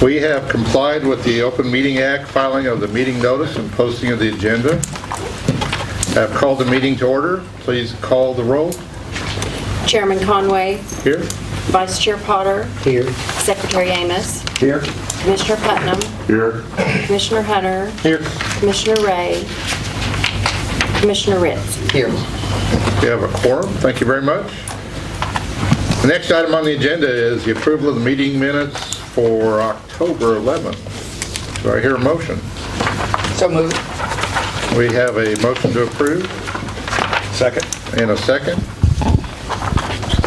We have complied with the Open Meeting Act, filing of the meeting notice and posting of the agenda. Have called the meeting to order. Please call the roll. Chairman Conway. Here. Vice Chair Potter. Here. Secretary Amos. Here. Commissioner Putnam. Here. Commissioner Hunter. Here. Commissioner Ray. Commissioner Ritz. Here. We have a quorum. Thank you very much. The next item on the agenda is the approval of the meeting minutes for October 11th. Do I hear a motion? So moved. We have a motion to approve. Second. And a second.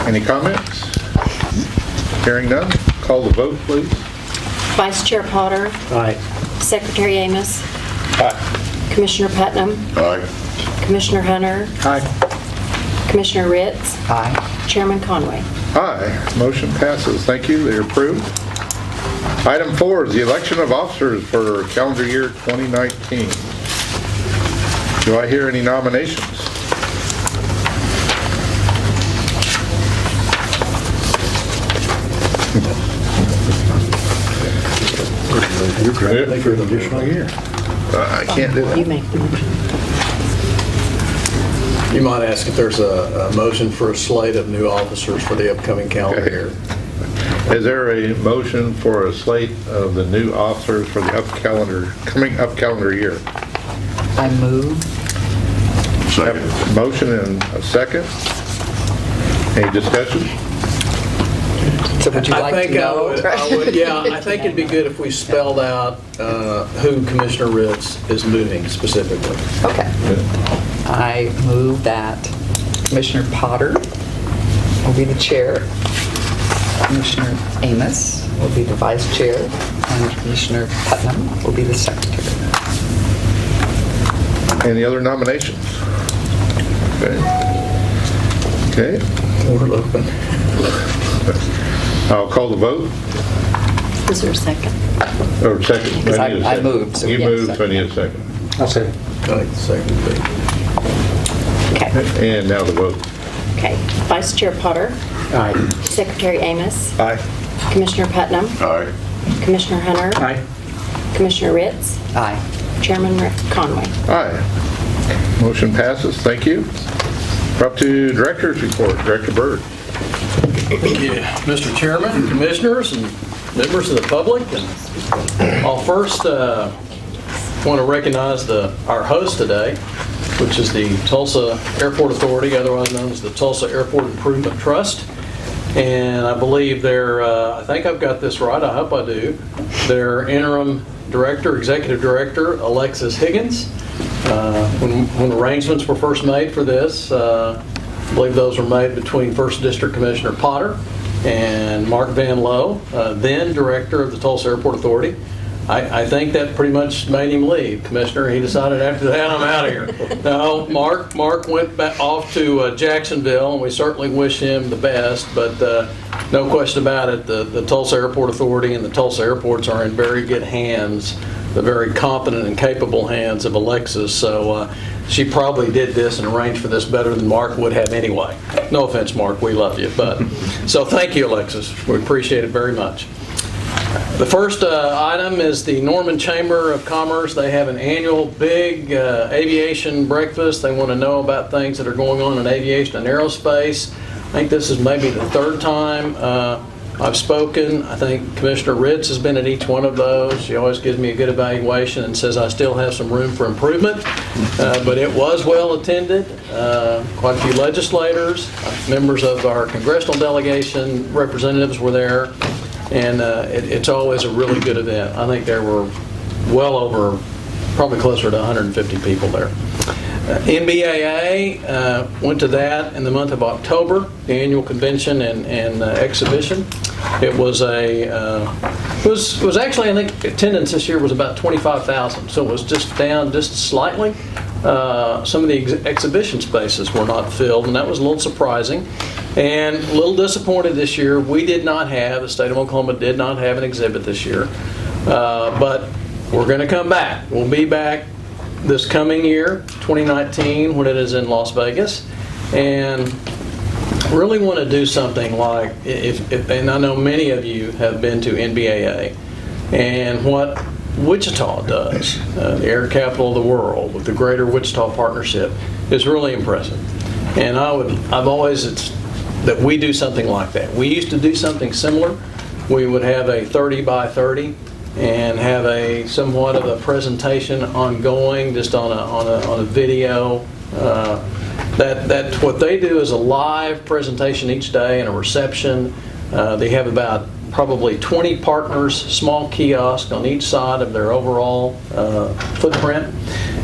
Any comments? Hearing none. Call the vote, please. Vice Chair Potter. Aye. Secretary Amos. Aye. Commissioner Putnam. Aye. Commissioner Hunter. Aye. Commissioner Ritz. Aye. Chairman Conway. Aye. Motion passes. Thank you. They're approved. Item 4 is the election of officers for calendar year 2019. Do I hear any nominations? You're correct. For an additional year. I can't do You that. make the motion. You might ask if there's a motion for a slate of new officers for the upcoming calendar Okay. year. Is there a motion for a slate of the new officers for the coming up calendar year? I move. Have a motion and a second. Any discussion? So would you I like to think know? I think it'd be good if we spelled out who Commissioner Ritz is moving specifically. Okay. I move that Commissioner Potter will be the chair, Commissioner Amos will be the vice chair, and Commissioner Putnam will be the secretary. Any other nominations? Okay. Floor open. I'll call the vote. Is there a second? Or second. Because need a I second. moved, so You yes, moved, so I second. need a second. I'll say. Second, please. Okay. And now the vote. Okay. Vice Chair Potter. Aye. Secretary Amos. Aye. Commissioner Putnam. Aye. Commissioner Hunter. Aye. Commissioner Ritz. Aye. Chairman Conway. Aye. Motion passes. Thank you. We're up to Director's Report. Director Byrd. Mr. Chairman, Commissioners, and members of the public, and I'll first want to recognize our host today, which is the Tulsa Airport Authority, otherwise known as the Tulsa Airport Improvement Trust. And I believe I think I've got this right, I hope I do, their interim director, executive director, Alexis Higgins. When arrangements were first made for this, I believe those were made between 1st District Commissioner Potter and Mark Van Lowe, then director of the Tulsa Airport Authority. I think that pretty much made him leave, Commissioner. He decided after that, I'm out of here. No, Mark went back off to Jacksonville, and we certainly wish him the best, but no question about it, the Tulsa Airport Authority and the Tulsa airports are in very good hands, the very competent and capable hands of Alexis. So she probably did this and arranged for this better than Mark would have anyway. No offense, Mark, we love you. So thank you, Alexis. We appreciate it very much. The first item is the Norman Chamber of Commerce. They have an annual big aviation breakfast. They want to know about things that are going on in aviation and aerospace. I think this is maybe the third time I've spoken. I think Commissioner Ritz has been at each one of those. She always gives me a good evaluation and says I still have some room for improvement. But it was well attended. Quite a few legislators, members of our congressional delegation, representatives were there. And it's always a really good event. I think there were well over, probably closer to 150 people there. NBAA went to that in the month of October, the annual convention and exhibition. It was was actually, I think attendance this year was about 25,000, so it was just down just slightly. Some of the exhibition spaces were not filled, and that was a little surprising. And a little disappointed this year. The state of Oklahoma did not have an exhibit this year. But we're going to come back. We'll be back this coming year, 2019, when it is in Las Vegas. And really want to do something like, and I know many of you have been to NBAA, and what Wichita does, the air capital of the world, with the Greater Wichita Partnership, is really impressive. And I've always, it's that we do something like that. We used to do something similar. We would have a 30 by 30 and have a somewhat of a presentation ongoing, just on a video. That what they do is a live presentation each day and a reception. They have about probably 20 partners, small kiosks on each side of their overall footprint.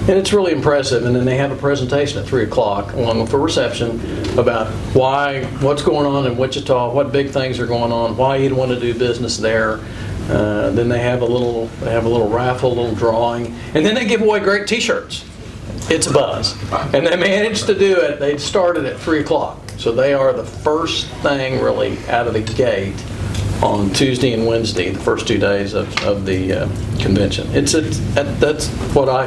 And it's really impressive. And then they have a presentation at 3 o'clock along with a reception about what's going on in Wichita, what big things are going on, why you'd want to do business there. Then they have a little raffle, a little drawing, and then they give away great T-shirts. It's a buzz. And they managed to do it. They started at 3 o'clock. So they are the first thing really out of the gate on Tuesday and Wednesday, the first 2 days of the convention. That's what I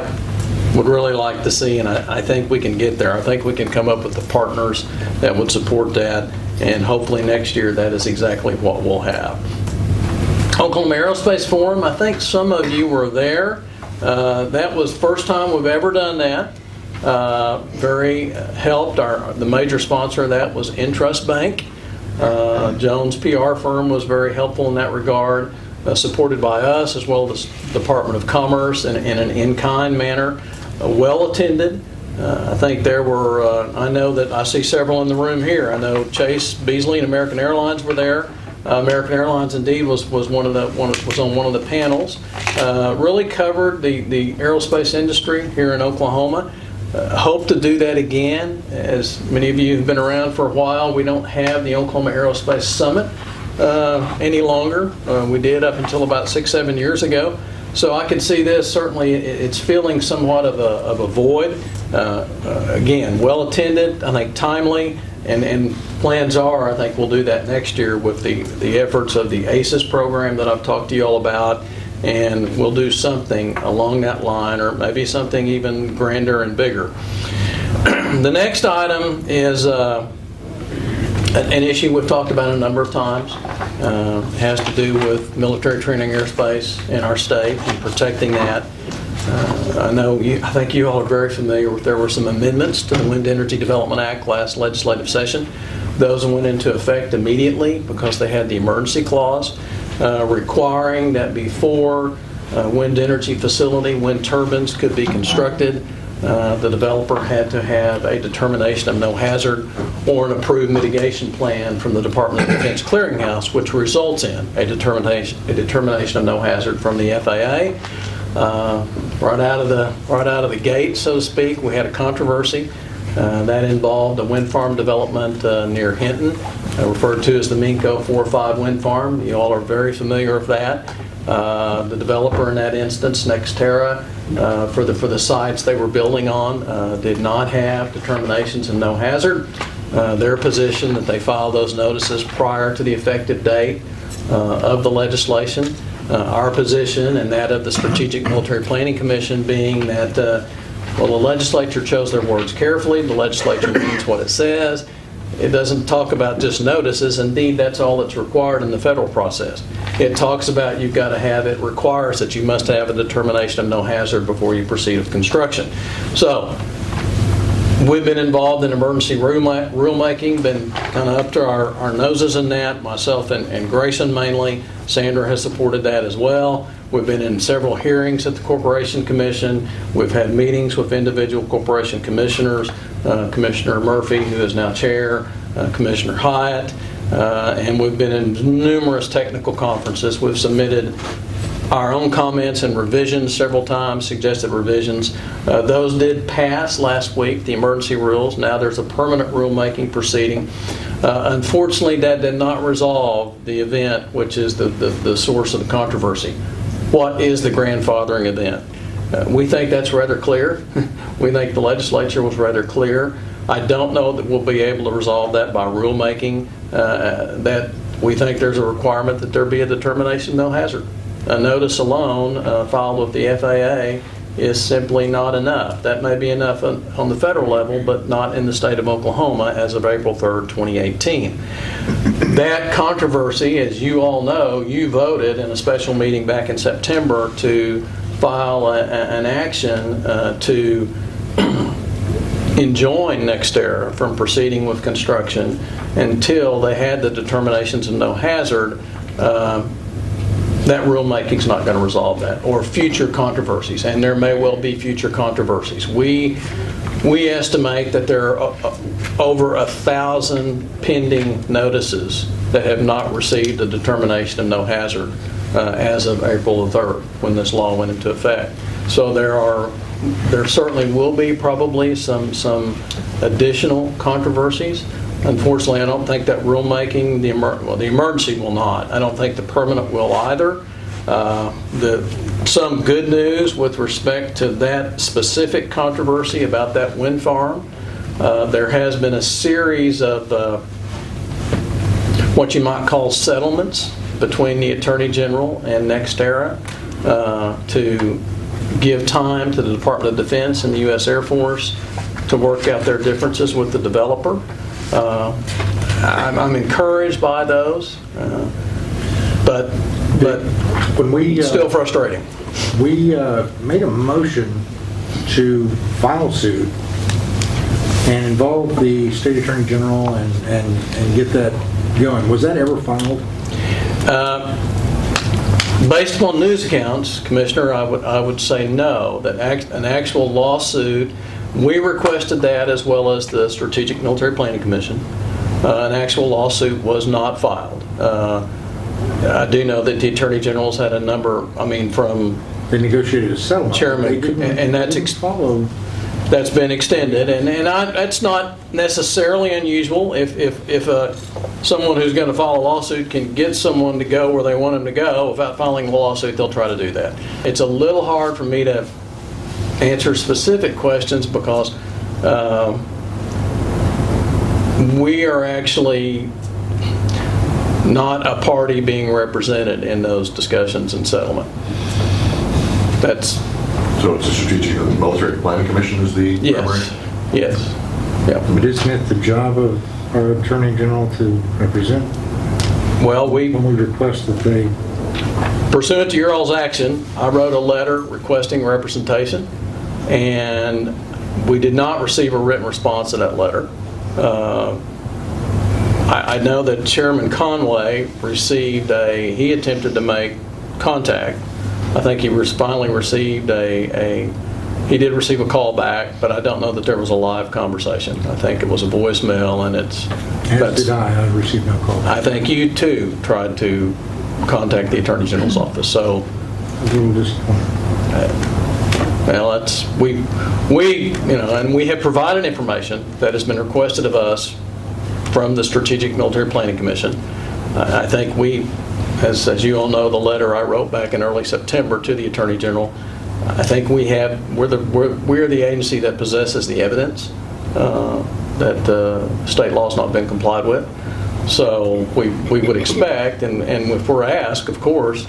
would really like to see, and I think we can get there. I think we can come up with the partners that would support that, and hopefully next year that is exactly what we'll have. Oklahoma Aerospace Forum, I think some of you were there. That was the first time we've ever done that. Very helped. The major sponsor of that was Intrust Bank. Jones PR firm was very helpful in that regard, supported by us as well as Department of Commerce in an in-kind manner. Well attended. I think there were, I know that I see several in the room here. I know Chase Beasley and American Airlines were there. American Airlines indeed was on one of the panels. Really covered the aerospace industry here in Oklahoma. Hope to do that again. As many of you have been around for a while, we don't have the Oklahoma Aerospace Summit any longer. We did up until about 6-7 years ago. So I can see this, certainly it's filling somewhat of a void. Again, well attended, I think timely, and plans are, I think we'll do that next year with the efforts of the ACES program that I've talked to you all about, and we'll do something along that line, or maybe something even grander and bigger. The next item is an issue we've talked about a number of times. Has to do with military training airspace in our state and protecting that. I think you all are very familiar with, there were some amendments to the Wind Energy Development Act last legislative session. Those went into effect immediately because they had the emergency clause requiring that before wind energy facility, wind turbines could be constructed, the developer had to have a determination of no hazard or an approved mitigation plan from the Department of Defense Clearinghouse, which results in a determination of no hazard from the FAA. Right out of the gate, so to speak, we had a controversy that involved a wind farm development near Hinton, referred to as the Minco 4-5 wind farm. You all are very familiar with that. The developer in that instance, Nextera, for the sites they were building on, did not have determinations of no hazard. Their position that they filed those notices prior to the effective date of the legislation. Our position and that of the Strategic Military Planning Commission being that, well, the legislature chose their words carefully. The legislature means what it says. It doesn't talk about just notices. Indeed, that's all that's required in the federal process. It talks about you've got to have, it requires that you must have a determination of no hazard before you proceed with construction. So, we've been involved in emergency rulemaking, been kind of up to our noses in that, myself and Grayson mainly. Sandra has supported that as well. We've been in several hearings at the Corporation Commission. We've had meetings with individual corporation commissioners, Commissioner Murphy, who is now chair, Commissioner Hyatt, and we've been in numerous technical conferences. We've submitted our own comments and revisions several times, suggested revisions. Those did pass last week, the emergency rules. Now there's a permanent rulemaking proceeding. Unfortunately, that did not resolve the event, which is the source of the controversy. What is the grandfathering event? We think that's rather clear. We think the legislature was rather clear. I don't know that we'll be able to resolve that by rulemaking. That we think there's a requirement that there be a determination of no hazard. A notice alone filed with the FAA is simply not enough. That may be enough on the federal level, but not in the state of Oklahoma as of April 3rd, 2018. That controversy, as you all know, you voted in a special meeting back in September to file an action to enjoin NextEra from proceeding with construction until they had the determinations of no hazard. That rulemaking's not going to resolve that, or future controversies, and there may well be future controversies. We estimate that there are over 1,000 pending notices that have not received a determination of no hazard as of April the 3rd, when this law went into effect. So there certainly will be probably some additional controversies. Unfortunately, I don't think that rulemaking, the emergency will not. I don't think the permanent will either. Some good news with respect to that specific controversy about that wind farm. There has been a series of what you might call settlements between the Attorney General and NextEra to give time to the Department of Defense and the U.S. Air Force to work out their differences with the developer. I'm encouraged by those, but When we, still frustrating. we made a motion to file suit and involve the state attorney general and get that going. Was that ever filed? Based upon news accounts, Commissioner, I would say no, that an actual lawsuit, we requested that as well as the Strategic Military Planning Commission. An actual lawsuit was not filed. I do know that the Attorney General's had a number, from They negotiated a settlement. Chairman, They didn't- and that's didn't follow. that's been extended, and that's not necessarily unusual. If someone who's going to file a lawsuit can get someone to go where they want them to go without filing a lawsuit, they'll try to do that. It's a little hard for me to answer specific questions because we are actually not a party being represented in those discussions and settlement. That's So it's a strategic military planning commission is the primary? yes. Yeah. But isn't it the job of our attorney general to represent? Well, When we request that they, pursuant to your all's action, I wrote a letter requesting representation, and we did not receive a written response to that letter. I know that Chairman Conway he attempted to make contact. I think he finally received he did receive a call back, but I don't know that there was a live conversation. I think it was a voicemail, and as did I received no call back. I think you too tried to contact the Attorney General's office, so. A little disappointed. Well, and we have provided information that has been requested of us from the Strategic Military Planning Commission. I think as you all know, the letter I wrote back in early September to the Attorney General, I think we're the agency that possesses the evidence that state law has not been complied with. So we would expect, and if we're asked, of course,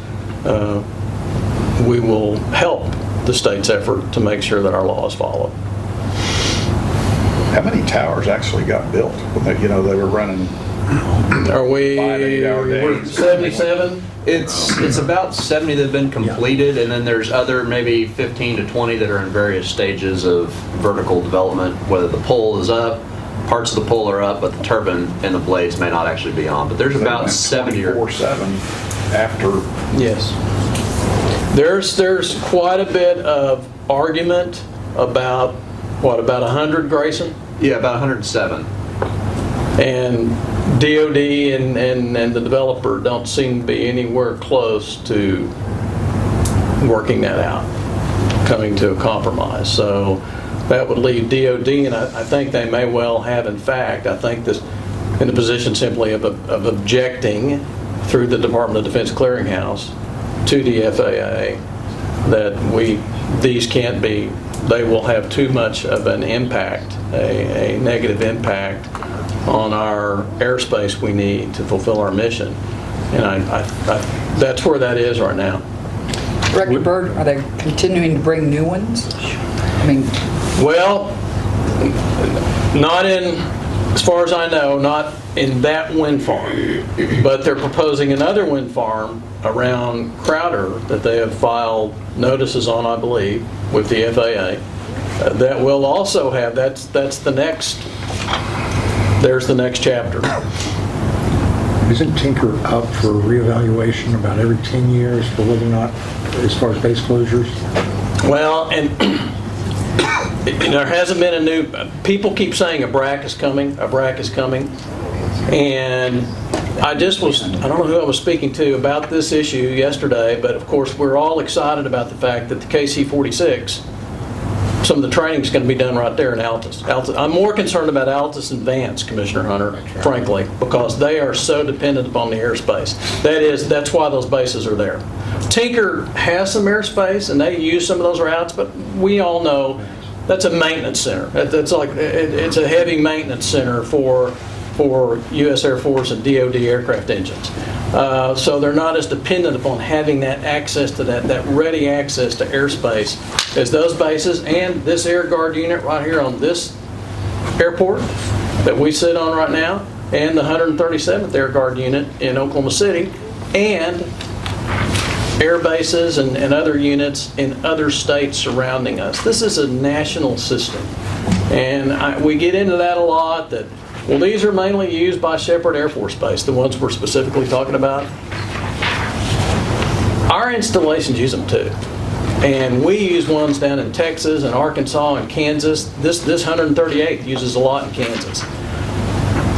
we will help the state's effort to make sure that our law is followed. How many towers actually got built? They were running Are we 5 8-hour days. 77? It's about 70 that have been completed, and then there's other maybe 15 to 20 that are in various stages of vertical development, whether the pole is up, parts of the pole are up, but the turbine and the blades may not actually be on. But there's about 70 or 24/7 after. Yes. There's quite a bit of argument about, about 100, Grayson? yeah, about 107. And DOD and the developer don't seem to be anywhere close to working that out, coming to a compromise. So that would leave DOD, and I think they may well have, in fact, I think this in a position simply of objecting through the Department of Defense Clearinghouse to the FAA that these can't be, they will have too much of an impact, a negative impact on our airspace we need to fulfill our mission. And I that's where that is right now. Director Byrd, are they continuing to bring new ones? I mean, Well, not in, as far as I know, not in that wind farm, but they're proposing another wind farm around Crowder that they have filed notices on, I believe, with the FAA. That will also have, that's the next, there's the next chapter. Isn't Tinker up for reevaluation about every 10 years for whether or not, as far as base closures? Well, and there hasn't been a new, people keep saying a BRAC is coming, a BRAC is coming. And I just was, I don't know who I was speaking to about this issue yesterday, but of course, we're all excited about the fact that the KC-46, some of the training is going to be done right there in Altus. I'm more concerned about Altus and Vance, Commissioner Hunter, frankly, because they are so dependent upon the airspace. That's why those bases are there. Tinker has some airspace, and they use some of those routes, but we all know that's a maintenance center. It's a heavy maintenance center for U.S. Air Force and DoD aircraft engines. So they're not as dependent upon having that access to that ready access to airspace as those bases and this Air Guard unit right here on this airport that we sit on right now, and the 137th Air Guard unit in Oklahoma City, and air bases and other units in other states surrounding us. This is a national system. And we get into that a lot, that, well, these are mainly used by Shepherd Air Force Base, the ones we're specifically talking about. Our installations use them too. And we use ones down in Texas and Arkansas and Kansas. This 138th uses a lot in Kansas.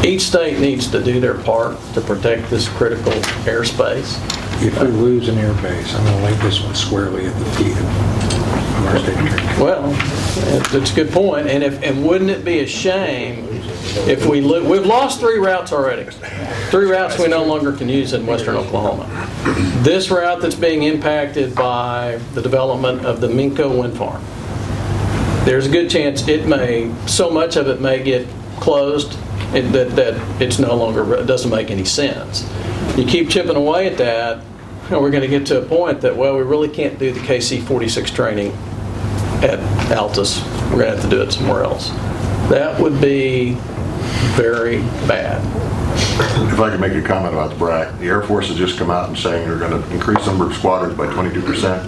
Each state needs to do their part to protect this critical airspace. If we lose an air base, I'm going to lay this one squarely at the feet of our state attorney. Well, that's a good point. And wouldn't it be a shame if we've lost 3 routes already. 3 routes we no longer can use in western Oklahoma. This route that's being impacted by the development of the Minco wind farm. There's a good chance so much of it may get closed that it's no longer, it doesn't make any sense. You keep chipping away at that, and we're going to get to a point that, well, we really can't do the KC-46 training at Altus. We're going to have to do it somewhere else. That would be very bad. If I could make a comment about the BRAC, the Air Force has just come out and saying they're going to increase the number of squadrons by 22%.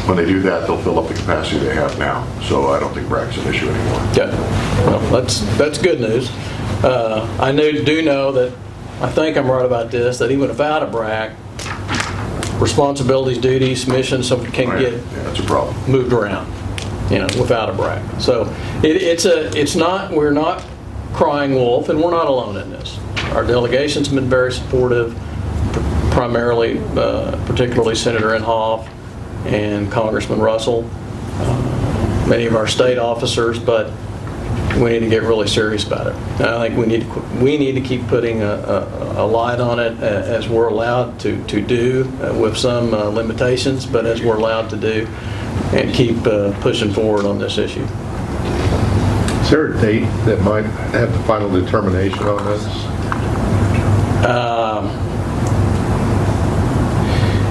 When they do that, they'll fill up the capacity they have now. So I don't think BRAC's an issue anymore. Okay. Well, that's good news. I do know that, I think I'm right about this, that even without a BRAC, responsibilities, duties, missions, something can get that's a problem. moved around, without a BRAC. So we're not crying wolf, and we're not alone in this. Our delegations have been very supportive, primarily, particularly Senator Inhofe and Congressman Russell, many of our state officers, but we need to get really serious about it. And I think we need to keep putting a light on it as we're allowed to do, with some limitations, but as we're allowed to do, and keep pushing forward on this issue. Is there a date that might have the final determination on this?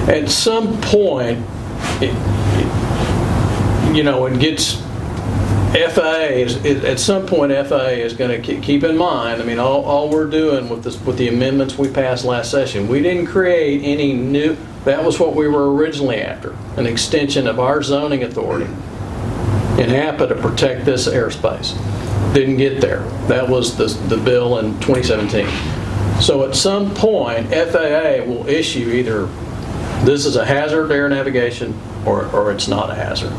At some point, it gets, FAA at some point FAA is going to keep in mind, all we're doing with the amendments we passed last session, we didn't create any new, that was what we were originally after, an extension of our zoning authority in HAPA to protect this airspace. Didn't get there. That was the bill in 2017. So at some point, FAA will issue either this is a hazard air navigation or it's not a hazard.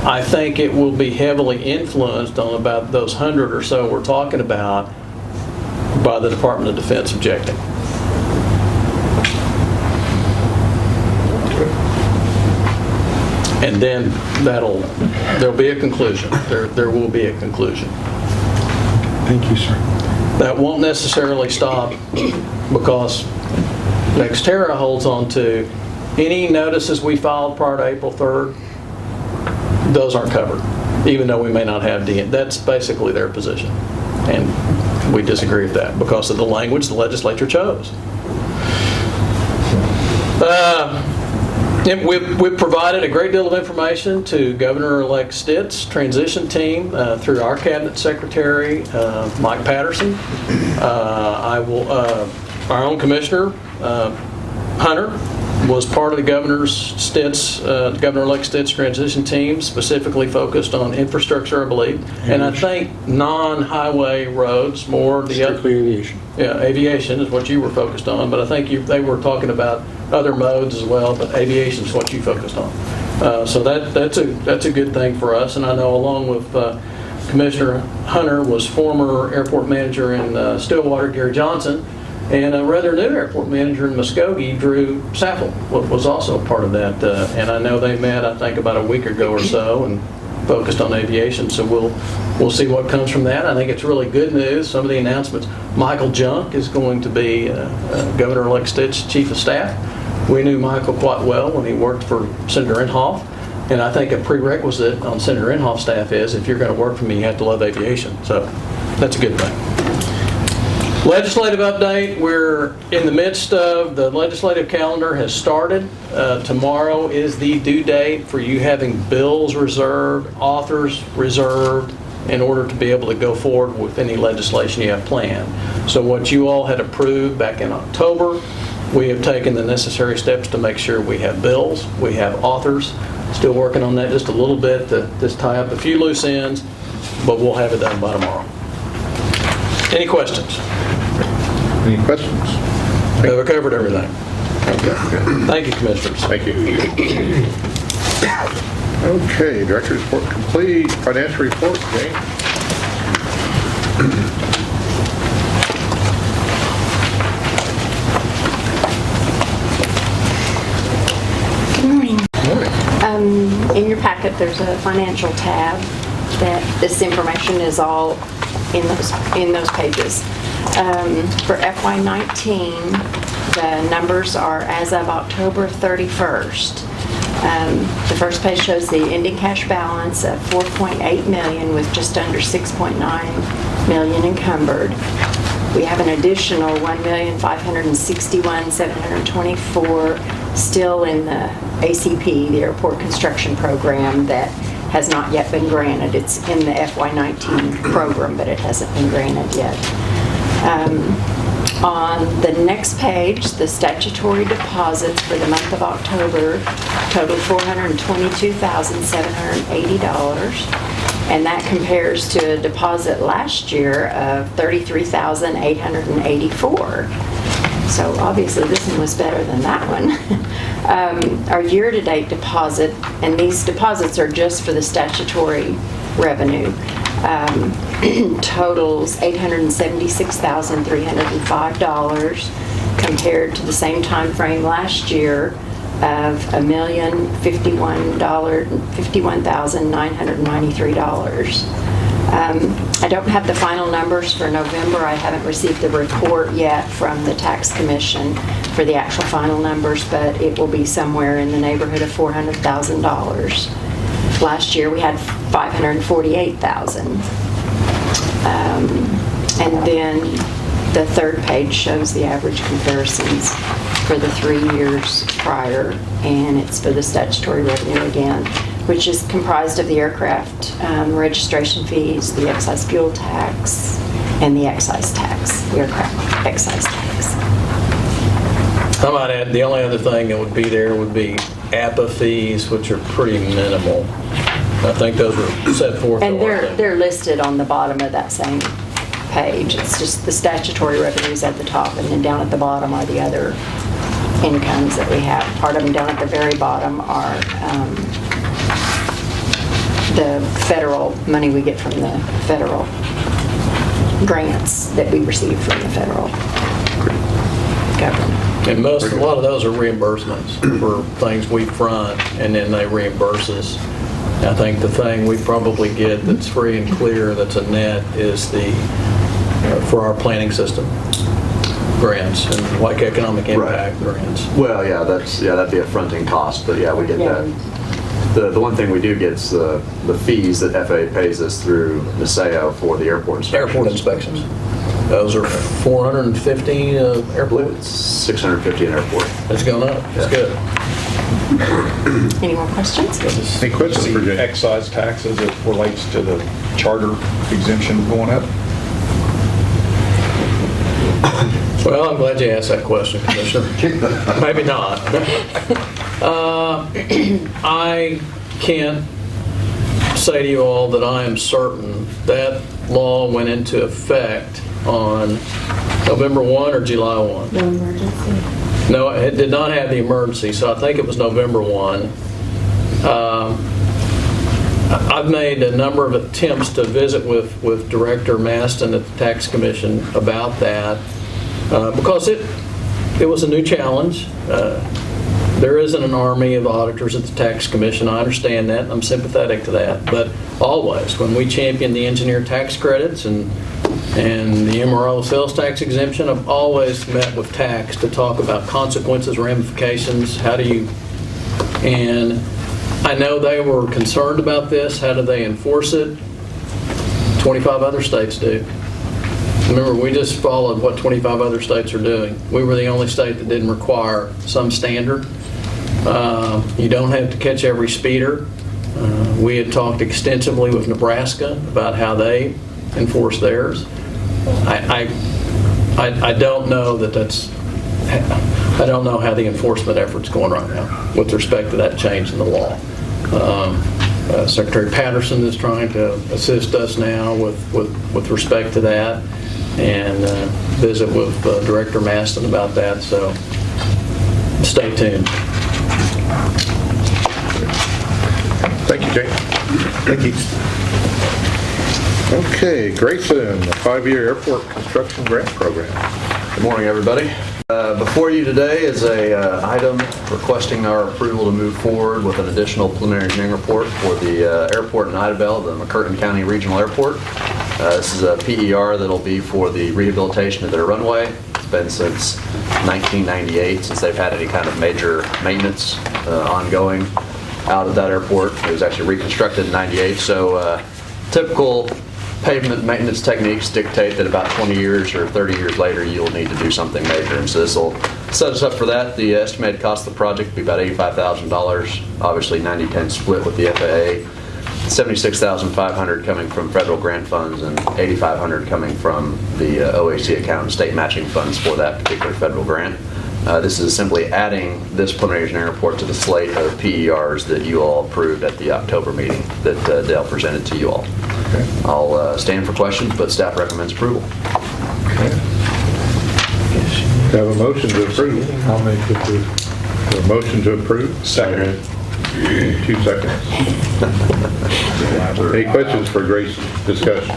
I think it will be heavily influenced on about those 100 or so we're talking about by the Department of Defense objecting. And then there'll be a conclusion. There will be a conclusion. Thank you, sir. That won't necessarily stop, because Nextera holds on to any notices we filed prior to April 3rd. Those aren't covered, even though we may not have DNA. That's basically their position. And we disagree with that because of the language the legislature chose. And we've provided a great deal of information to Governor-elect Stitt's transition team through our cabinet secretary, Mike Patterson. Our own commissioner, Hunter, was part of the Governor-elect Stitt's transition team, specifically focused on infrastructure, I believe. And I think non-highway roads, more the other. Strictly aviation. Yeah, aviation is what you were focused on, but I think they were talking about other modes as well, but aviation is what you focused on. So that's a good thing for us, and I know along with Commissioner Hunter was former airport manager in Stillwater, Gary Johnson, and a rather new airport manager in Muskogee, Drew Saffel, was also part of that. And I know they met, I think, about a week ago or so, and focused on aviation, so we'll see what comes from that. I think it's really good news. Some of the announcements. Michael Junk is going to be Governor-elect Stitt's chief of staff. We knew Michael quite well when he worked for Senator Inhofe, and I think a prerequisite on Senator Inhofe's staff is if you're going to work for me, you have to love aviation. So that's a good thing. Legislative update, we're in the midst of, the legislative calendar has started. Tomorrow is the due date for you having bills reserved, authors reserved, in order to be able to go forward with any legislation you have planned. So what you all had approved back in October, we have taken the necessary steps to make sure we have bills, we have authors. Still working on that just a little bit to just tie up a few loose ends, but we'll have it done by tomorrow. Any questions? Any questions? Have we covered everything? Okay. Thank you, Commissioners. Thank you. Okay, Director's report complete. Financial report, Jane. Good morning. Morning. In your packet, there's a financial tab that this information is all in those pages. For FY19, the numbers are as of October 31st. The first page shows the ending cash balance of $4.8 million with just under $6.9 million encumbered. We have an additional $1,561,724 still in the ACP, the Airport Construction Program, that has not yet been granted. It's in the FY19 program, but it hasn't been granted yet. On the next page, the statutory deposits for the month of October totaled $422,780, and that compares to a deposit last year of $33,884. So obviously this one was better than that one. Our year-to-date deposit, and these deposits are just for the statutory revenue, totals $876,305 compared to the same time frame last year of $1,051,993. I don't have the final numbers for November. I haven't received the report yet from the Tax Commission for the actual final numbers, but it will be somewhere in the neighborhood of $400,000. Last year we had $548,000. And then the third page shows the average comparisons for the 3 years prior, and it's for the statutory revenue again, which is comprised of the aircraft registration fees, the excise fuel tax, and the excise tax, the aircraft excise tax. I might add, the only other thing that would be there would be APA fees, which are pretty minimal. I think those were set forth. And they're listed on the bottom of that same page. It's just the statutory revenues at the top, and then down at the bottom are the other incomes that we have. Part of them down at the very bottom are the federal money we get from the federal grants that we receive from the federal government. And a lot of those are reimbursements for things we front, and then they reimburse us. I think the thing we probably get that's free and clear, that's a net, is for our planning system grants and like economic impact grants. Well, that'd be a fronting cost, but yeah, we get that. The one thing we do get is the fees that FAA pays us through NASAO for the airport inspections. Airport inspections. Those are 450 I believe airport. it's 650 an airport. It's going up. It's Yeah. good. Any more questions? Any questions for The Jay? excise tax as it relates to the charter exemption going up? Well, I'm glad you asked that question, Commissioner. Maybe not. I can't say to you all that I am certain that law went into effect on November 1 or July 1. No emergency. No, it did not have the emergency, so I think it was November 1. I've made a number of attempts to visit with Director Maston at the Tax Commission about that, because it was a new challenge. There isn't an army of auditors at the Tax Commission. I understand that, and I'm sympathetic to that. But always, when we champion the engineer tax credits and the MRO sales tax exemption, I've always met with tax to talk about consequences, ramifications, and I know they were concerned about this. How do they enforce it? 25 other states do. Remember, we just followed what 25 other states are doing. We were the only state that didn't require some standard. You don't have to catch every speeder. We had talked extensively with Nebraska about how they enforce theirs. I don't know I don't know how the enforcement effort's going right now with respect to that change in the law. Secretary Patterson is trying to assist us now with respect to that, and visit with Director Maston about that, so stay tuned. Thank you, Jay. Thank you. Okay, Grayson, the 5-year airport construction grant program. Good morning, everybody. Before you today is a item requesting our approval to move forward with an additional preliminary engineering report for the airport in Idabel, the McCurtain County Regional Airport. This is a PER that'll be for the rehabilitation of their runway. It's been since 1998 since they've had any kind of major maintenance ongoing out at that airport. It was actually reconstructed in 98, so typical pavement maintenance techniques dictate that about 20 years or 30 years later you'll need to do something major, and so this will set us up for that. The estimated cost of the project will be about $85,000, obviously 90-10 split with the FAA, $76,500 coming from federal grant funds and $8,500 coming from the OAC account and state matching funds for that particular federal grant. This is simply adding this preliminary engineering report to the slate of PERs that you all approved at the October meeting that Dale presented to you all. Okay. I'll stand for questions, but staff recommends approval. Have a motion to approve. I'll make the approve. A motion to approve. Second. 2 seconds. Any questions for Grayson? Discussion.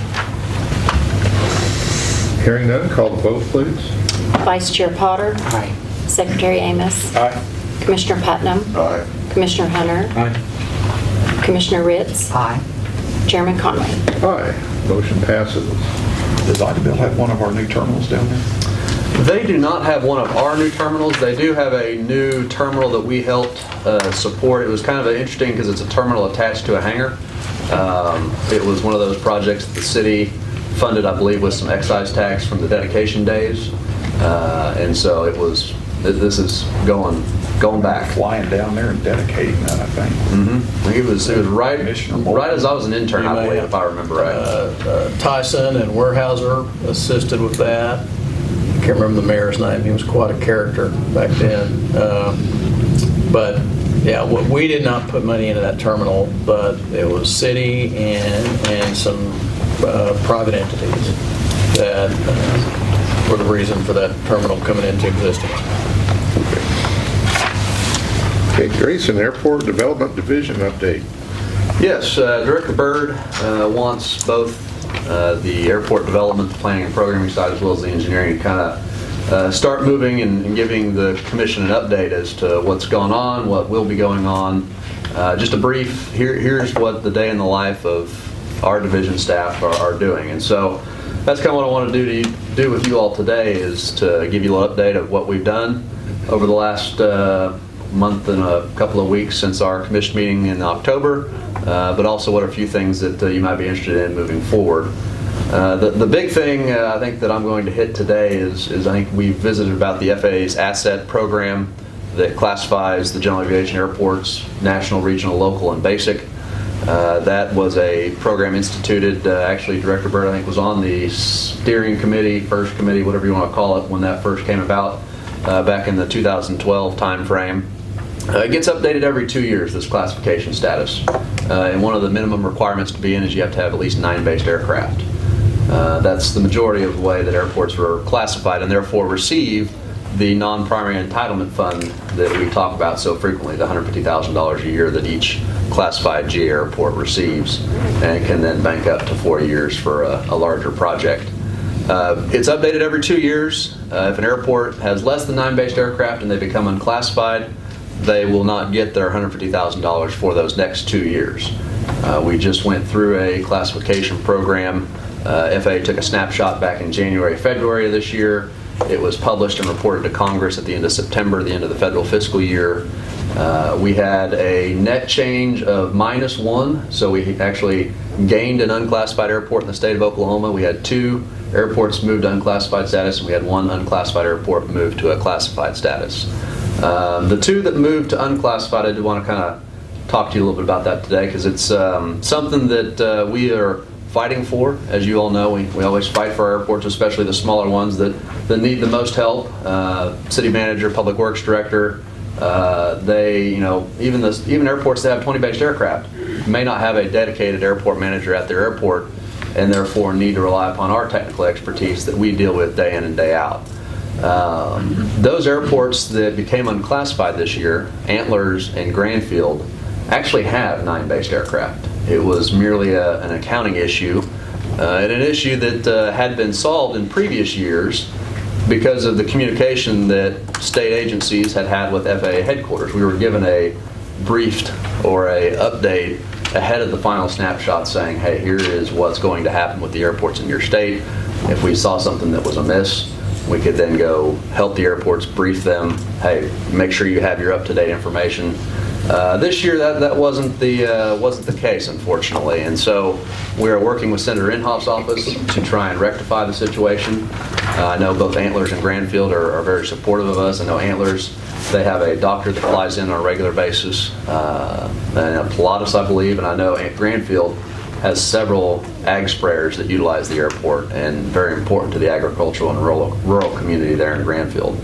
Hearing none, call the vote, please. Vice Chair Potter. Aye. Secretary Amos. Aye. Commissioner Putnam. Aye. Commissioner Hunter. Aye. Commissioner Ritz. Aye. Chairman Conway. Aye. Motion passes. Does Idabel have one of our new terminals down there? They do not have one of our new terminals. They do have a new terminal that we helped support. It was kind of interesting because it's a terminal attached to a hangar. It was one of those projects that the city funded, I believe, with some excise tax from the dedication days. And so it was, this is going back. Flying down there and dedicating that, I think. I think it was right Commissioner Moore. right as I was an intern, I believe, if I remember right. Tyson and Weyerhaeuser assisted with that. I can't remember the mayor's name. He was quite a character back then. But yeah, we did not put money into that terminal, but it was city and some private entities that were the reason for that terminal coming into existence. Okay, Grayson, Airport Development Division update. Yes, Director Byrd wants both the airport development, the planning and programming side, as well as the engineering, to kind of start moving and giving the commission an update as to what's gone on, what will be going on. Just a brief, here's what the day in the life of our division staff are doing. And so that's kind of what I want to do with you all today, is to give you a little update of what we've done over the last month and a couple of weeks since our commission meeting in October, but also what are a few things that you might be interested in moving forward. The big thing I think that I'm going to hit today is I think we visited about the FAA's asset program that classifies the general aviation airports, national, regional, local, and basic. That was a program instituted, actually Director Bird, I think, was on the steering committee, first committee, whatever you want to call it, when that first came about back in the 2012 timeframe. It gets updated every 2 years, this classification status. And one of the minimum requirements to be in is you have to have at least 9 based aircraft. That's the majority of the way that airports were classified and therefore receive the non-primary entitlement fund that we talk about so frequently, the $150,000 a year that each classified GA airport receives and can then bank up to 4 years for a larger project. It's updated every 2 years. If an airport has less than 9 based aircraft and they become unclassified, they will not get their $150,000 for those next 2 years. We just went through a classification program. FAA took a snapshot back in January, February of this year. It was published and reported to Congress at the end of September, the end of the federal fiscal year. We had a net change of -1, so we actually gained an unclassified airport in the state of Oklahoma. We had 2 airports moved to unclassified status, and we had 1 unclassified airport moved to a classified status. The 2 that moved to unclassified, I do want to kind of talk to you a little bit about that today, because it's something that we are fighting for. As you all know, we always fight for our airports, especially the smaller ones that need the most help. City manager, public works director, even airports that have 20 based aircraft may not have a dedicated airport manager at their airport, and therefore need to rely upon our technical expertise that we deal with day in and day out. Those airports that became unclassified this year, Antlers and Granfield, actually have 9 based aircraft. It was merely an accounting issue, and an issue that had been solved in previous years because of the communication that state agencies had with FAA headquarters. We were given a briefed or a update ahead of the final snapshot saying, hey, here is what's going to happen with the airports in your state. If we saw something that was amiss, we could then go help the airports, brief them, hey, make sure you have your up-to-date information. This year, that wasn't the case, unfortunately, and so we are working with Senator Inhofe's office to try and rectify the situation. I know both Antlers and Granfield are very supportive of us. I know Antlers, they have a doctor that flies in on a regular basis, and Pilatus, I believe, and I know Granfield has several ag sprayers that utilize the airport and very important to the agricultural and rural community there in Granfield.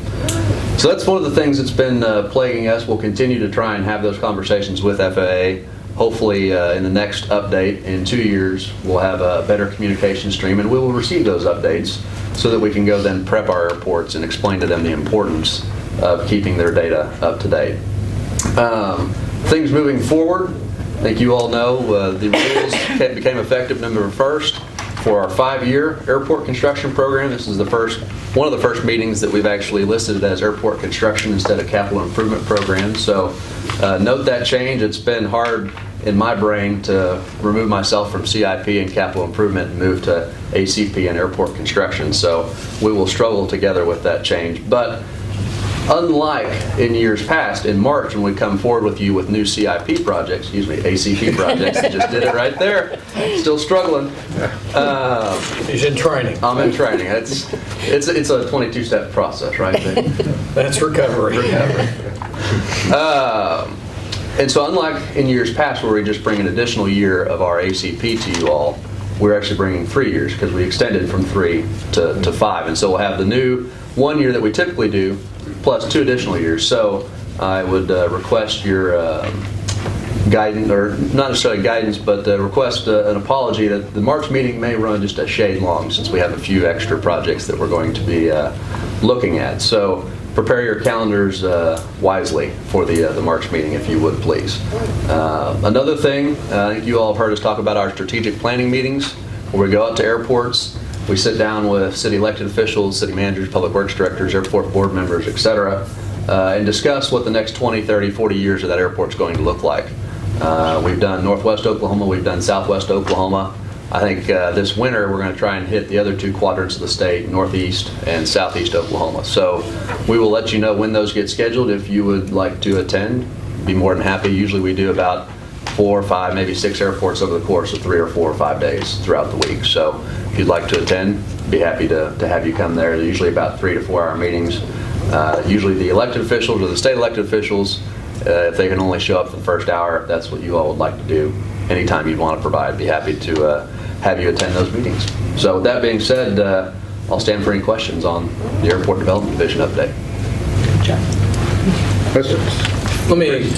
So that's one of the things that's been plaguing us. We'll continue to try and have those conversations with FAA. Hopefully in the next update in 2 years, we'll have a better communication stream and we will receive those updates so that we can go then prep our airports and explain to them the importance of keeping their data up to date. Things moving forward, I think you all know the rules became effective November 1st for our 5-year airport construction program. This is one of the first meetings that we've actually listed as airport construction instead of capital improvement program. So note that change. It's been hard in my brain to remove myself from CIP and capital improvement and move to ACP and airport construction. So we will struggle together with that change. But unlike in years past, in March when we come forward with you with new CIP projects, ACP projects, I just did it right there, still struggling. He's in training. I'm in training. It's a 22-step process, right? That's recovery. And so unlike in years past where we just bring an additional year of our ACP to you all, we're actually bringing 3 years because we extended from 3 to 5. And so we'll have the new 1 year that we typically do plus 2 additional years. So I would request your guidance, or not necessarily guidance, but request an apology that the March meeting may run just a shade long since we have a few extra projects that we're going to be looking at. So prepare your calendars wisely for the March meeting, if you would, please. Another thing, I think you all have heard us talk about our strategic planning meetings, where we go out to airports, we sit down with city elected officials, city managers, public works directors, airport board members, et cetera, and discuss what the next 20, 30, 40 years of that airport's going to look like. We've done Northwest Oklahoma, we've done Southwest Oklahoma. I think this winter we're going to try and hit the other 2 quadrants of the state, Northeast and Southeast Oklahoma. So we will let you know when those get scheduled if you would like to attend. Be more than happy. Usually we do about 4 or 5, maybe 6 airports over the course of 3 or 4 or 5 days throughout the week. So if you'd like to attend, be happy to have you come there. They're usually about 3 to 4 hour meetings. Usually the elected officials or the state elected officials, if they can only show up for the first hour, if that's what you all would like to do, anytime you'd want to provide, be happy to have you attend those meetings. So with that being said, I'll stand for any questions on the Airport Development Division update. Questions? Let me,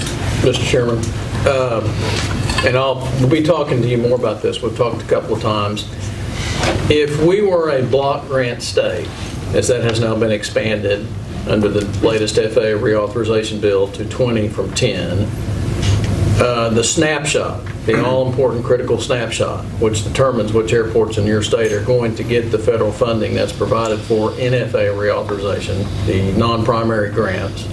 Mr. Chairman, and we'll be talking to you more about this. We've talked a couple of times. If we were a block grant state, as that has now been expanded under the latest FAA reauthorization bill to 20 from 10, the snapshot, the all-important critical snapshot, which determines which airports in your state are going to get the federal funding that's provided for in FAA reauthorization, the non-primary grants.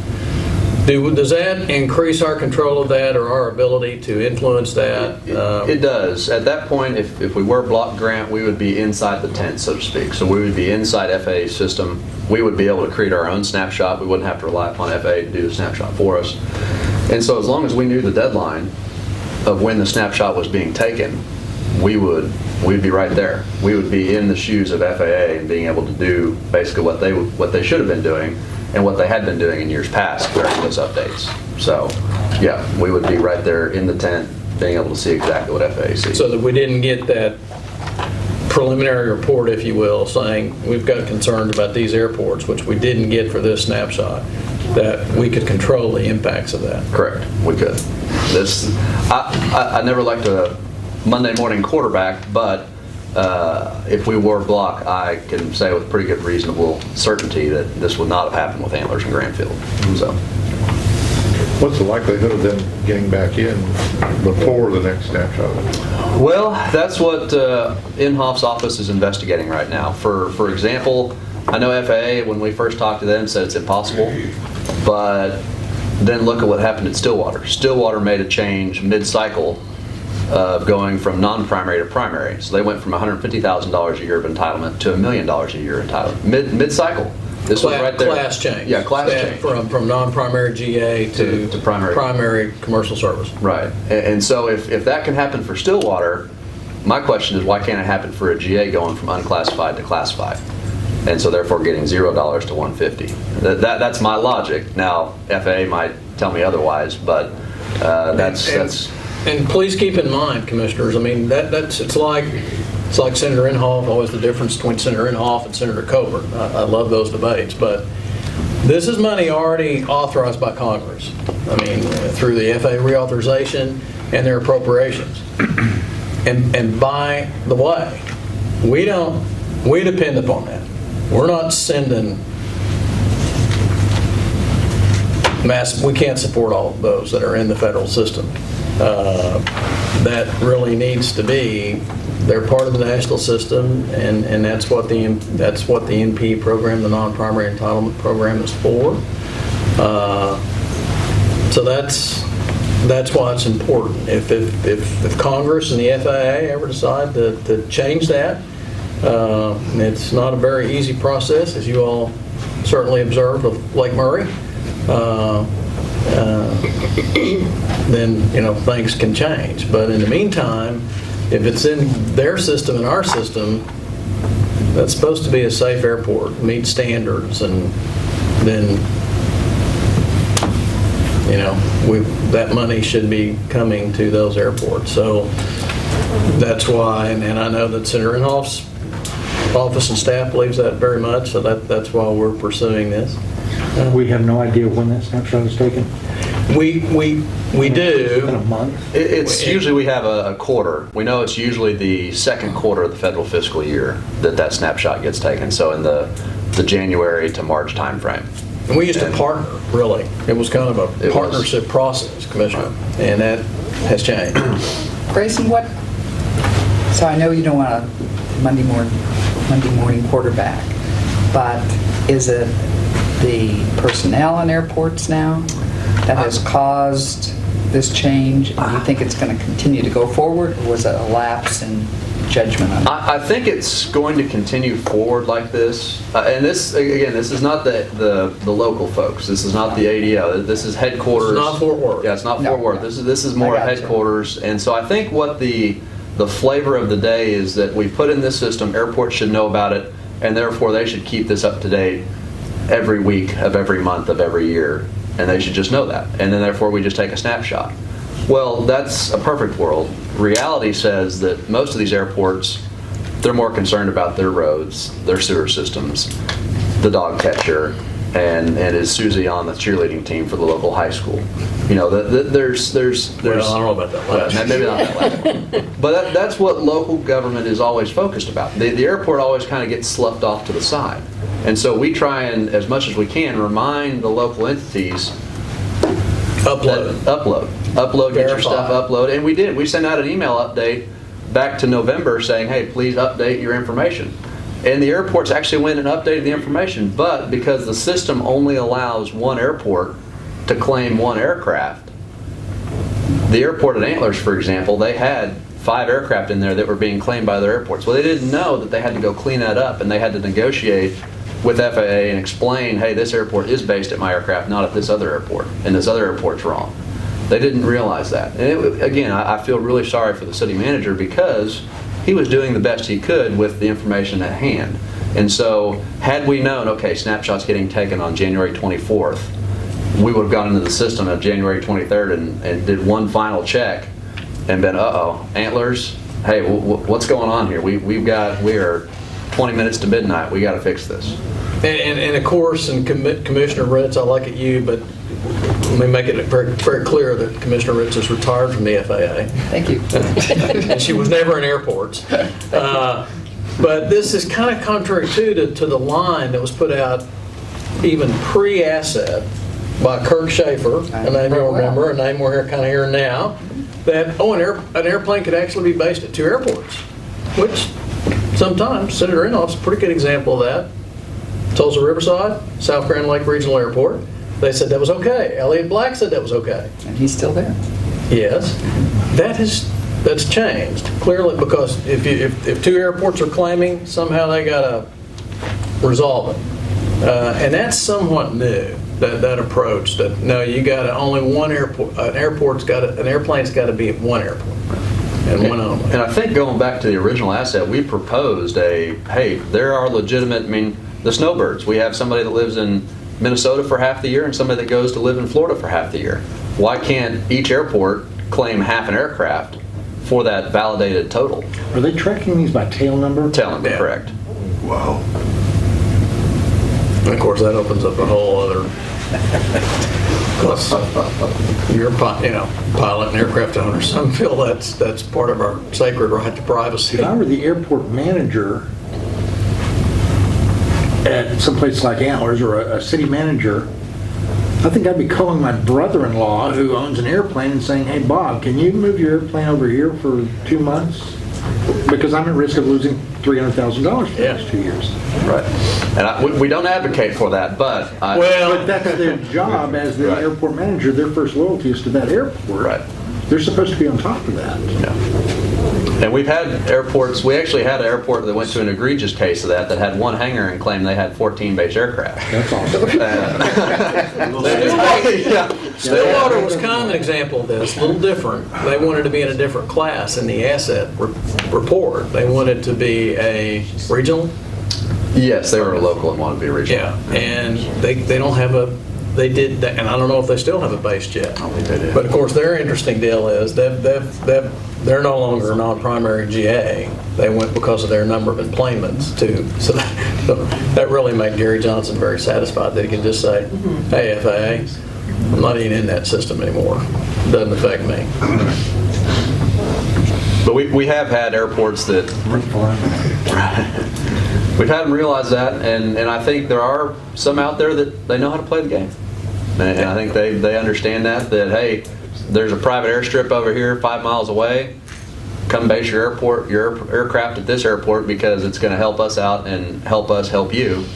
Does that increase our control of that or our ability to influence that? It does. At that point, if we were block grant, we would be inside the tent, so to speak. So we would be inside FAA's system. We would be able to create our own snapshot. We wouldn't have to rely upon FAA to do the snapshot for us. And so as long as we knew the deadline of when the snapshot was being taken, we'd be right there. We would be in the shoes of FAA and being able to do basically what they should have been doing and what they had been doing in years past during those updates. So, yeah, we would be right there in the tent, being able to see exactly what FAA sees. So that we didn't get that preliminary report, if you will, saying we've got concerns about these airports, which we didn't get for this snapshot, that we could control the impacts of that. Correct, we could. I never liked a Monday morning quarterback, but if we were block, I can say with pretty good reasonable certainty that this would not have happened with Antlers and Granfield. So, What's the likelihood of them getting back in before the next snapshot? well, that's what Inhoff's office is investigating right now. For example, I know FAA, when we first talked to them, said it's impossible, but then look at what happened at Stillwater. Stillwater made a change mid-cycle of going from non-primary to primary. So they went from $150,000 a year of entitlement to $1 million a year entitlement, mid-cycle. This was right there. Class change. Yeah, class change. From non-primary GA to primary commercial service. Right. And so if that can happen for Stillwater, my question is why can't it happen for a GA going from unclassified to classified? And so therefore getting $0 to $150. That's my logic. Now, FAA might tell me otherwise, but that's. And please keep in mind, commissioners, I mean, it's like Senator Inhofe, always the difference between Senator Inhofe and Senator Coburn. I love those debates, but this is money already authorized by Congress. I mean, through the FAA reauthorization and their appropriations. And by the way, we depend upon that. We're not sending we can't support all of those that are in the federal system. That really needs to be, they're part of the national system, and that's what the NP program, the non-primary entitlement program, is for. So that's why it's important. If Congress and the FAA ever decide to change that, it's not a very easy process, as you all certainly observed with Lake Murray. Then things can change. But in the meantime, if it's in their system and our system, that's supposed to be a safe airport, meet standards, and then that money should be coming to those airports. So that's why, and I know that Senator Inhofe's office and staff believes that very much. So that's why we're pursuing this. We have no idea when that snapshot is taken. We do. In a month? It's usually we have a quarter. We know it's usually the second quarter of the federal fiscal year that snapshot gets taken. So in the January to March timeframe. And we used to partner, really. It was kind of a partnership process, Commissioner, and that has changed. Grayson, so I know you don't want a Monday morning quarterback, but is it the personnel in airports now that has caused this change? And do you think it's going to continue to go forward, or was it a lapse in judgment on it? I think it's going to continue forward like this. And this, again, this is not the local folks. This is not the ADO. This is headquarters. It's not Fort Worth. Yeah, it's not No. Fort Worth. This is more I got you. headquarters. And so I think what the flavor of the day is that we put in this system, airports should know about it, and therefore they should keep this up to date every week of every month of every year. And they should just know that. And then therefore we just take a snapshot. Well, that's a perfect world. Reality says that most of these airports, they're more concerned about their roads, their sewer systems, the dog catcher, and is Susie on the cheerleading team for the local high school. You know, there's. Well, I don't know about that last. Maybe not that last one. But that's what local government is always focused about. The airport always kind of gets sloughed off to the side. And so we try and, as much as we can, remind the local entities Upload, get your stuff Verify. upload. And we did. We sent out an email update back to November saying, hey, please update your information. And the airports actually went and updated the information, but because the system only allows one airport to claim one aircraft, the airport at Antlers, for example, they had 5 aircraft in there that were being claimed by other airports. Well, they didn't know that they had to go clean that up, and they had to negotiate with FAA and explain, hey, this airport is based at my aircraft, not at this other airport, and this other airport's wrong. They didn't realize that. And again, I feel really sorry for the city manager because he was doing the best he could with the information at hand. And so had we known, okay, snapshot's getting taken on January 24th, we would have gone into the system on January 23rd and did one final check and been, uh-oh, Antlers, hey, what's going on here? We are 20 minutes to midnight, we got to fix this. And of course, and Commissioner Ritz, I like it you, but let me make it very, very clear that Commissioner Ritz is retired from the FAA. Thank you. And she was never in airports. But this is kind of contrary to the line that was put out even pre-asset by Kirk Schaefer, a name you'll remember, a name we're here, kind of here now, that, an airplane could actually be based at 2 airports, which sometimes, Senator Inhoff's a pretty good example of that. Tulsa Riverside, South Grand Lake Regional Airport, they said that was okay. Elliott Black said that was okay. And he's still there. Yes, that's changed clearly, because if 2 airports are claiming, somehow they gotta resolve it, and that's somewhat new. That approach that no, you gotta only one airport. An airplane's got to be at one airport and one only. And I think going back to the original asset, we proposed hey, there are legitimate, the snowbirds. We have somebody that lives in Minnesota for half the year and somebody that goes to live in Florida for half the year. Why can't each airport claim half an aircraft for that validated total? Are they tracking these by tail number? Tail number, Yeah. correct. Wow. And of course, that opens up a whole other. Plus, you're a pilot and aircraft owner. Some feel that's part of our sacred right to privacy. If I were the airport manager at some place like Antlers, or a city manager, I think I'd be calling my brother-in-law who owns an airplane and saying, hey, Bob, can you move your airplane over here for 2 months? Because I'm at risk of losing $300,000 for the Yeah. next 2 years. Right. And we don't advocate for that, but But that's their job as the Right. airport manager. Their first loyalty is to that airport. Right. They're supposed to be on top of that. And we've had airports, we actually had an airport that went to an egregious case of that had one hangar and claimed they had 14 base aircraft. That's awesome. Stillwater was kind of an example of this, a little different. They wanted to be in a different class in the asset report. They wanted to be a regional. Yes, they were a local and wanted to be regional. Yeah, and they don't have they did, and I don't know if they still have a base jet. I don't think they do. But of course, their interesting deal is they're no longer a non-primary GA. They went because of their number of enplanements too. So that really made Gary Johnson very satisfied that he could just say, hey, FAA, I'm not even in that system anymore. Doesn't affect me. But we have had airports that, we've had them realize that, and I think there are some out there that they know how to play the game. And I think they understand that hey, there's a private airstrip over here 5 miles away. Come base your aircraft at this airport because it's going to help us out and help us help you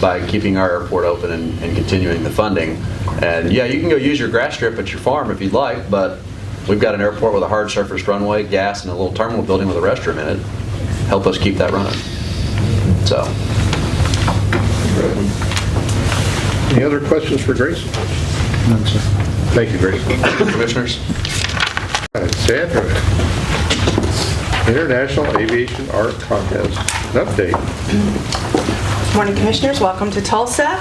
by keeping our airport open and continuing the funding. And yeah, you can go use your grass strip at your farm if you'd like, but we've got an airport with a hard surface runway, gas, and a little terminal building with a restroom in it. help us keep that running. So, Any other questions for Grayson? None, sir. Thank you, Grayson. Commissioners? All right, Sandra, International Aviation Art Contest, an update. Morning, Commissioners. Welcome to Tulsa.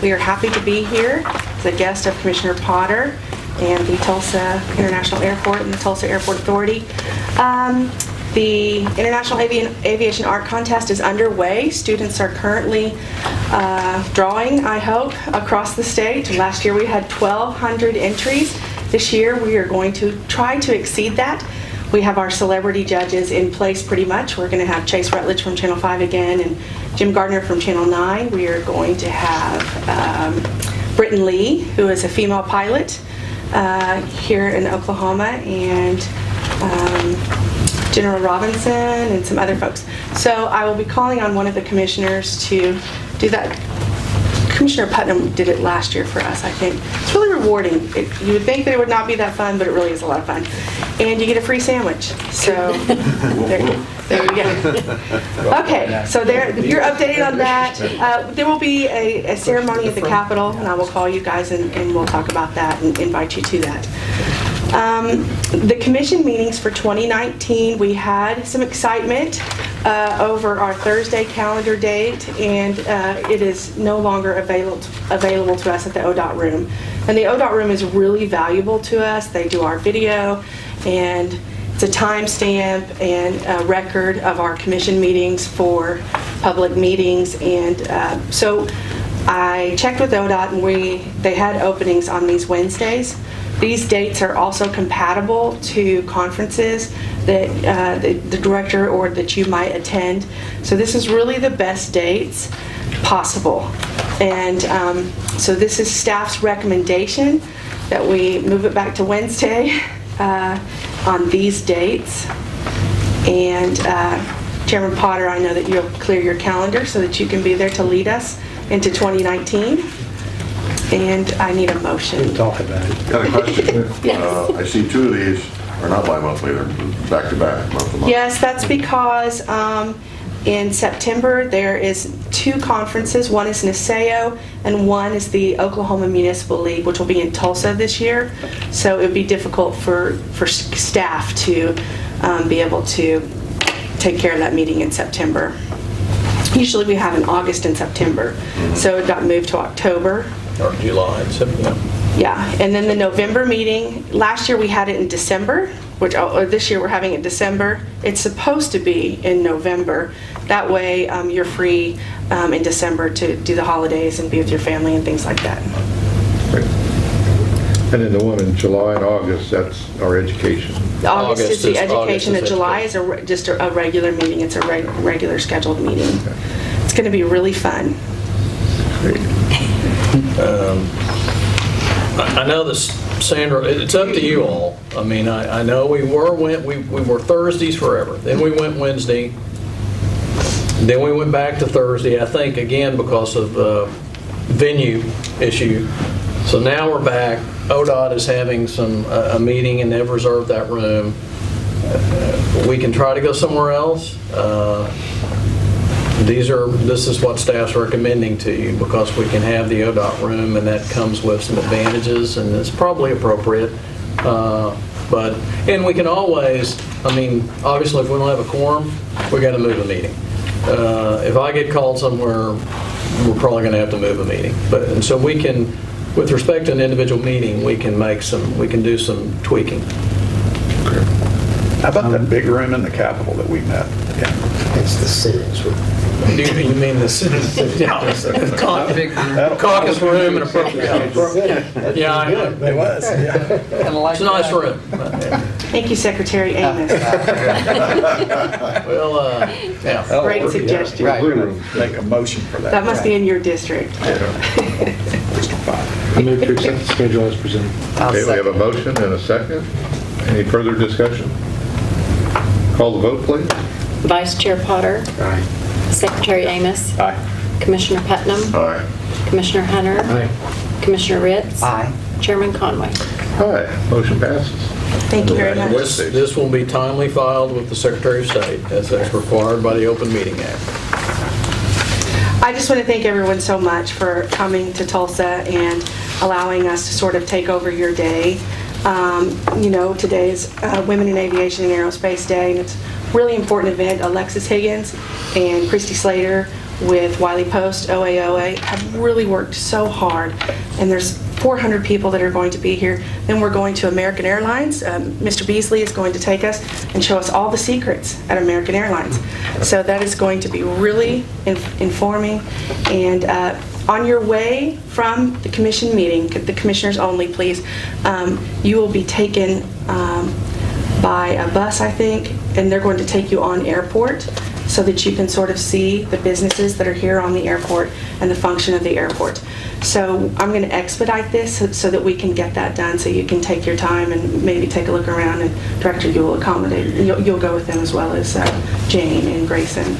We are happy to be here as a guest of Commissioner Potter and the Tulsa International Airport and the Tulsa Airport Authority. The International Aviation Art Contest is underway. Students are currently drawing, I hope, across the state. Last year we had 1,200 entries. This year we are going to try to exceed that. We have our celebrity judges in place pretty much. We're going to have Chase Rutledge from Channel 5 again and Jim Gardner from Channel 9. We are going to have Britton Lee, who is a female pilot here in Oklahoma, and General Robinson and some other folks. So I will be calling on one of the commissioners to do that. Commissioner Putnam did it last year for us, I think. It's really rewarding. You would think that it would not be that fun, but it really is a lot of fun. And you get a free sandwich. So there you go. Okay, so you're updated on that. There will be a ceremony at the Capitol, and I will call you guys and we'll talk about that and invite you to that. The commission meetings for 2019, we had some excitement over our Thursday calendar date, and it is no longer available to us at the ODOT room. And the ODOT room is really valuable to us. They do our video, and it's a timestamp and a record of our commission meetings for public meetings. And so I checked with ODOT, and they had openings on these Wednesdays. These dates are also compatible to conferences that the director or that you might attend. So this is really the best dates possible. And so this is staff's recommendation that we move it back to Wednesday on these dates. And Chairman Potter, I know that you'll clear your calendar so that you can be there to lead us into 2019. And I need a motion. We'll talk about it. Got a question? Yes. I see two of these are not bi-monthly, they're back-to-back, month-to-month. Yes, that's because in September there is two conferences. One is NASEO and one is the Oklahoma Municipal League, which will be in Tulsa this year. So it would be difficult for staff to be able to take care of that meeting in September. Usually we have in August and September, so it got moved to October. Or July, September. Yeah, and then the November meeting, last year we had it in December, or this year we're having it in December. It's supposed to be in November. That way you're free in December to do the holidays and be with your family and things like that. Right. And then the one in July and August, that's our education. August is the August education, is and July is just a regular meeting. It's a regular scheduled meeting. It's going to be really fun. Great. I know this, Sandra, it's up to you all. I mean, I know we were Thursdays forever. Then we went Wednesday. Then we went back to Thursday, I think, again, because of venue issue. So now we're back. ODOT is having a meeting, and they've reserved that room. We can try to go somewhere else. This is what staff's recommending to you, because we can have the ODOT room, and that comes with some advantages, and it's probably appropriate. And we can always, I mean, obviously if we don't have a quorum, we got to move a meeting. If I get called somewhere, we're probably going to have to move a meeting. And so we can, with respect to an individual meeting, we can do some tweaking. How about that big room in the Capitol that we met? It's the cities. You mean the caucus room and appropriate? Yeah, It was, yeah. it's a nice room. Thank you, Secretary Amos. Well, yeah. Great suggestion. We're going to make a motion for that. That must be in your district. District 5. I move to accept the schedule as presented. Okay, we have a motion and a second. Any further discussion? Call the vote, please. Vice Chair Potter, Aye. Secretary Amos, Aye. Commissioner Putnam, Aye. Commissioner Hunter, Aye. Commissioner Ritz, Aye. Chairman Conway. Aye, motion passes. Thank you very much. This will be timely filed with the Secretary of State, as that's required by the Open Meeting Act. I just want to thank everyone so much for coming to Tulsa and allowing us to sort of take over your day. You know, today is Women in Aviation and Aerospace Day, and it's a really important event. Alexis Higgins and Christy Slater with Wiley Post, OAOA, have really worked so hard, and there's 400 people that are going to be here. Then we're going to American Airlines. Mr. Beasley is going to take us and show us all the secrets at American Airlines. So that is going to be really informing. And on your way from the commission meeting, the commissioners only, please, you will be taken by a bus, I think, and they're going to take you on airport so that you can sort of see the businesses that are here on the airport and the function of the airport. So I'm going to expedite this so that we can get that done, so you can take your time and maybe take a look around, and Director, you'll accommodate, you'll go with them as well as Jane and Grayson.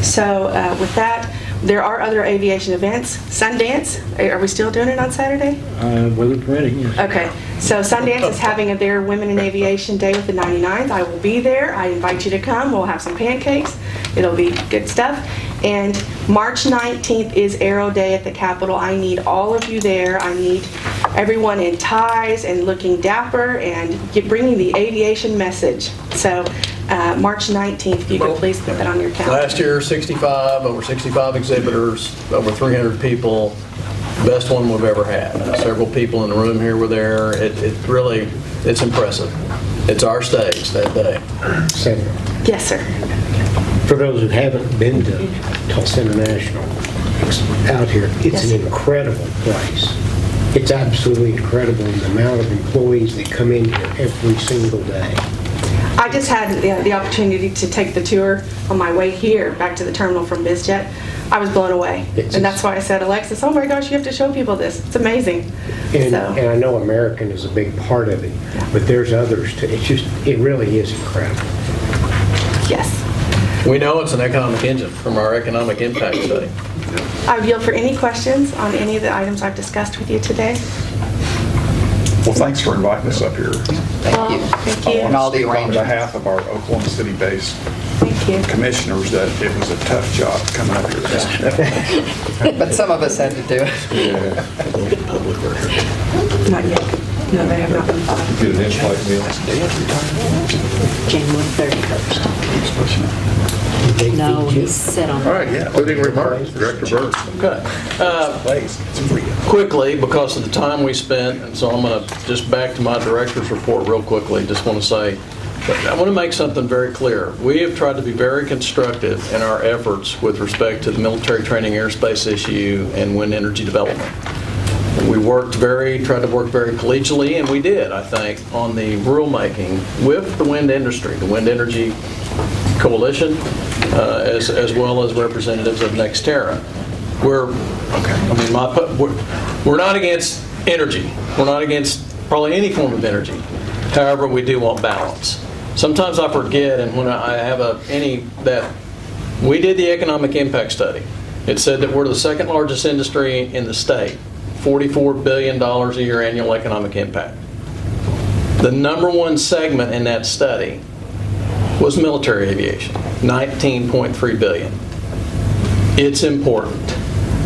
So with that, there are other aviation events. Sundance, are we still doing it on Saturday? Weather permitting, yes. Okay, so Sundance is having their Women in Aviation Day with the 99th. I will be there. I invite you to come. We'll have some pancakes. It'll be good stuff. And March 19th is Aero Day at the Capitol. I need all of you there. I need everyone in ties and looking dapper and bringing the aviation message. So March 19th, if you could please put that on your calendar. Last year, over 65 exhibitors, over 300 people, best one we've ever had. Several people in the room here were there. It really, it's impressive. It's our stage that day. Senator, Yes, sir. for those who haven't been to Tulsa International out here, it's Yes. an incredible place. It's absolutely incredible, the amount of employees that come in here every single day. I just had the opportunity to take the tour on my way here back to the terminal from BizJet. I was blown away. And that's why I said, Alexis, oh my gosh, you have to show people this. It's amazing. And So, I know American is a big part of it, but there's others too. It really is incredible. yes. We know it's an economic engine from our economic impact study. I would yield for any questions on any of the items I've discussed with you today. Well, thanks for inviting us up here. Thank you. Thank I you. And all the want to speak on arrangements. behalf of our Oklahoma City-based Thank you. commissioners that it was a tough job coming up here. But some of us had to do it. Not yet. No, they have not been filed. Get an in-flight meal. January 31st. No, he's set on. All right, including remarks, Director Byrd. Okay. Quickly, because of the time we spent, and so I'm going to just back to my director's report real quickly. Just want to say, I want to make something very clear. We have tried to be very constructive in our efforts with respect to the military training airspace issue and wind energy development. We tried to work very collegially, and we did, I think, on the rulemaking with the wind industry, the Wind Energy Coalition, as well as representatives of Nextera. We're not against energy. We're not against probably any form of energy. However, we do want balance. Sometimes I forget, and when I have that we did the economic impact study. It said that we're the second largest industry in the state, $44 billion a year annual economic impact. The number one segment in that study was military aviation, $19.3 billion. It's important.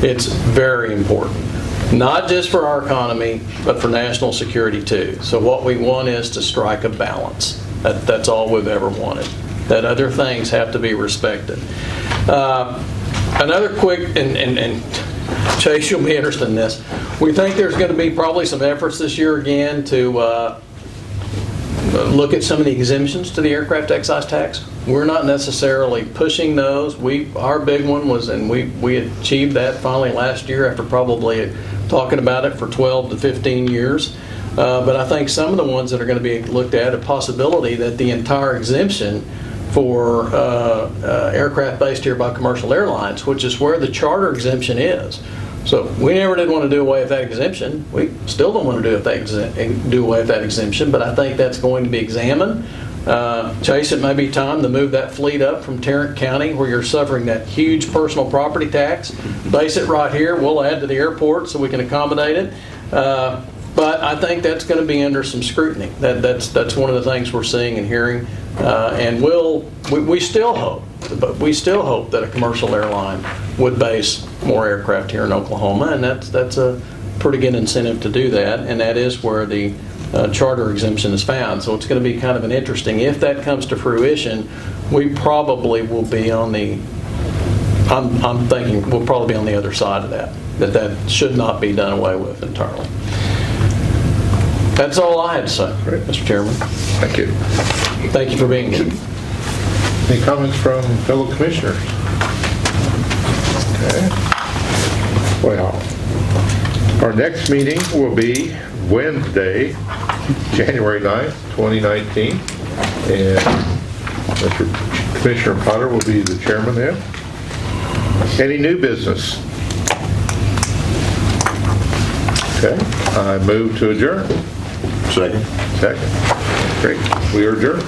It's very important. Not just for our economy, but for national security too. So what we want is to strike a balance. That's all we've ever wanted. That other things have to be respected. Another quick, and Chase, you'll be interested in this. We think there's going to be probably some efforts this year again to look at some of the exemptions to the aircraft excise tax. We're not necessarily pushing those. Our big one was, and we achieved that finally last year after probably talking about it for 12 to 15 years. But I think some of the ones that are going to be looked at, a possibility that the entire exemption for aircraft based here by commercial airlines, which is where the charter exemption is. So we never did want to do away with that exemption. We still don't want to do away with that exemption, but I think that's going to be examined. Chase, it may be time to move that fleet up from Tarrant County, where you're suffering that huge personal property tax. Base it right here. We'll add to the airport so we can accommodate it. But I think that's going to be under some scrutiny. That's one of the things we're seeing and hearing. And we still hope that a commercial airline would base more aircraft here in Oklahoma, and that's a pretty good incentive to do that, and that is where the charter exemption is found. So it's going to be kind of an interesting, if that comes to fruition, we probably will be on the, I'm thinking we'll probably be on the other side of that should not be done away with entirely. That's all I had to say, Mr. Chairman. Thank you. Thank you for being here. Any comments from fellow commissioners? Okay. Well, our next meeting will be Wednesday, January 9th, 2019. And Mr. Commissioner Potter will be the chairman then. Any new business? Okay, I move to adjourn. Second. Second. Great. We are adjourned.